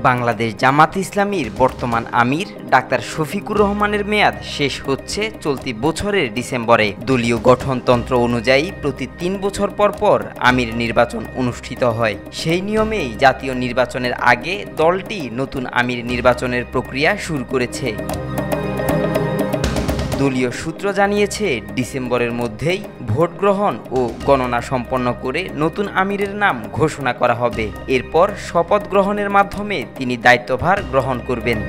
বাংলাদেশ জামাত ইসলামীর বর্তমান আমির ডাক্তার শফিকুর রহমানের মেয়াদ শেষ হচ্ছে চলতি বছরের ডিসেম্বরে। দলীয় গঠনতন্ত্র অনুযায়ী প্রতি ৩ বছর পর পর আমির নির্বাচন অনুষ্ঠিত হয়। সেই নিয়মেই জাতীয় নির্বাচনের আগে দলটি নতুন আমির নির্বাচনের প্রক্রিয়া শুরু করেছে। দলীয় সূত্র জানিয়েছে, ডিসেম্বরের মধ্যেই ভোট গ্রহণ ও গণনা সম্পন্ন করে নতুন আমিরের নাম ঘোষণা করা হবে। এরপর শপথ গ্রহণের মাধ্যমে তিনি দায়িত্বভার গ্রহণ করবেন।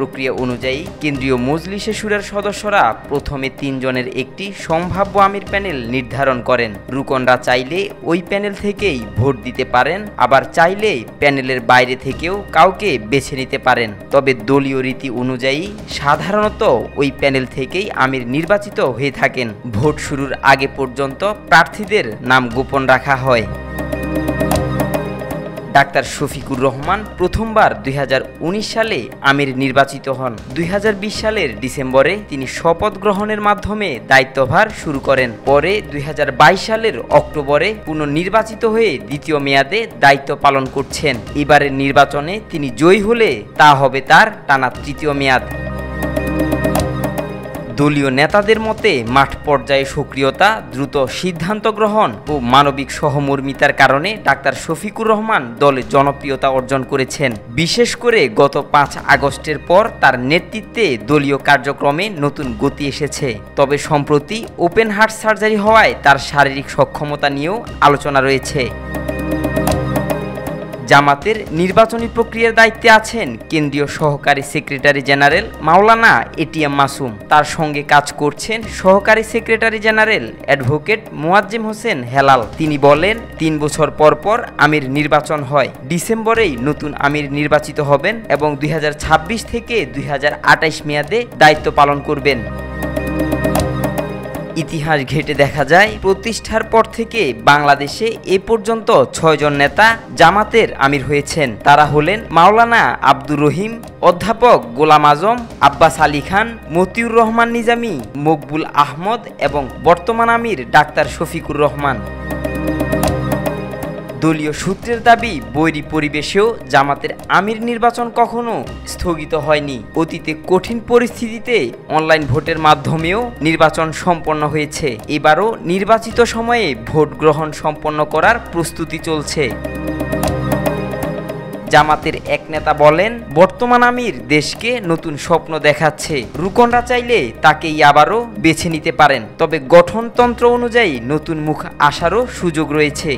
প্রক্রিয়া অনুযায়ী কেন্দ্রীয় মজলিসে শুরার সদস্যরা প্রথমে ৩ জনের একটি সম্ভাব্য আমির প্যানেল নির্ধারণ করেন। রুকনরা চাইলে ওই প্যানেল থেকেই ভোট দিতে পারেন, আবার চাইলে প্যানেলের বাইরে থেকেও কাউকে বেছে নিতে পারেন। তবে দলীয় রীতি অনুযায়ী সাধারণত ওই প্যানেল থেকেই আমির নির্বাচিত হয়ে থাকেন। ভোট শুরুর আগে পর্যন্ত প্রার্থীদের নাম গোপন রাখা হয়। ডাক্তার শফিকুর রহমান প্রথমবার ২০১৯ সালে আমির নির্বাচিত হন। ২০২০ সালের ডিসেম্বরে তিনি শপথ গ্রহণের মাধ্যমে দায়িত্বভার শুরু করেন। পরে ২০২২ সালের অক্টোবরে পুনর্নির্বাচিত হয়ে দ্বিতীয় মেয়াদে দায়িত্ব পালন করছেন। এবারের নির্বাচনে তিনি জয়ী হলে তা হবে তার টানা তৃতীয় মেয়াদ। দলীয় নেতাদের মতে মাঠ পর্যায়ে সক্রিয়তা, দ্রুত সিদ্ধান্ত গ্রহণ ও মানবিক সহমর্মিতার কারণে ডাক্তার শফিকুর রহমান দলে জনপ্রিয়তা অর্জন করেছেন। বিশেষ করে গত ৫ আগস্টের পর তার নেতৃত্বে দলীয় কার্যক্রমে নতুন গতি এসেছে। তবে সম্প্রতি ওপেন হার্ট সার্জারি হওয়ায় তার শারীরিক সক্ষমতা নিয়েও আলোচনা রয়েছে। জামাতের নির্বাচনী প্রক্রিয়ার দায়িত্বে আছেন কেন্দ্রীয় সহকারী সেক্রেটারি জেনারেল মাওলানা এটিএম মাসুম। তার সঙ্গে কাজ করছেন সহকারী secretary general advocate Moazzem Hossain Helal. তিনি বলেন, ৩ বছর পর পর আমির নির্বাচন হয়। ডিসেম্বরেই নতুন আমির নির্বাচিত হবেন এবং ২০২৬ থেকে ২০২৮ মেয়াদে দায়িত্ব পালন করবেন। ইতিহাস ঘেঁটে দেখা যায়, প্রতিষ্ঠার পর থেকে বাংলাদেশে এ পর্যন্ত ৬ জন নেতা জামাতের আমির হয়েছেন। তারা হলেন মাওলানা আব্দুর রহিম, অধ্যাপক গোলাম আজম, আব্বাস আলী খান, মতিউর রহমান নিজামী, মকবুল আহমদ এবং বর্তমান আমির ডাক্তার শফিকুর রহমান। দলীয় সূত্রের দাবি, বৈরী পরিবেশেও জামাতের আমির নির্বাচন কখনো স্থগিত হয়নি। অতীতে কঠিন পরিস্থিতিতে অনলাইন ভোটের মাধ্যমেও নির্বাচন সম্পন্ন হয়েছে। এবারও নির্বাচিত সময়ে ভোট গ্রহণ সম্পন্ন করার প্রস্তুতি চলছে। জামাতের এক নেতা বলেন, বর্তমান আমির দেশকে নতুন স্বপ্ন দেখাচ্ছে। রুকনরা চাইলে তাকেই আবারও বেছে নিতে পারেন। তবে গঠনতন্ত্র অনুযায়ী নতুন মুখ আসারও সুযোগ রয়েছে।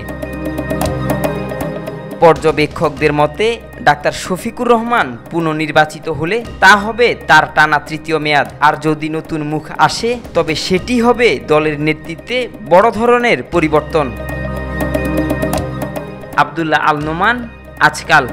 পর্যবেক্ষকদের মতে ডাক্তার শফিকুর রহমান পুনর্নির্বাচিত হলে তা হবে তার টানা তৃতীয় মেয়াদ। আর যদি নতুন মুখ আসে তবে সেটি হবে দলের নেতৃত্বে বড় ধরনের পরিবর্তন। আব্দুল্লাহ আল নোমান, আজকাল।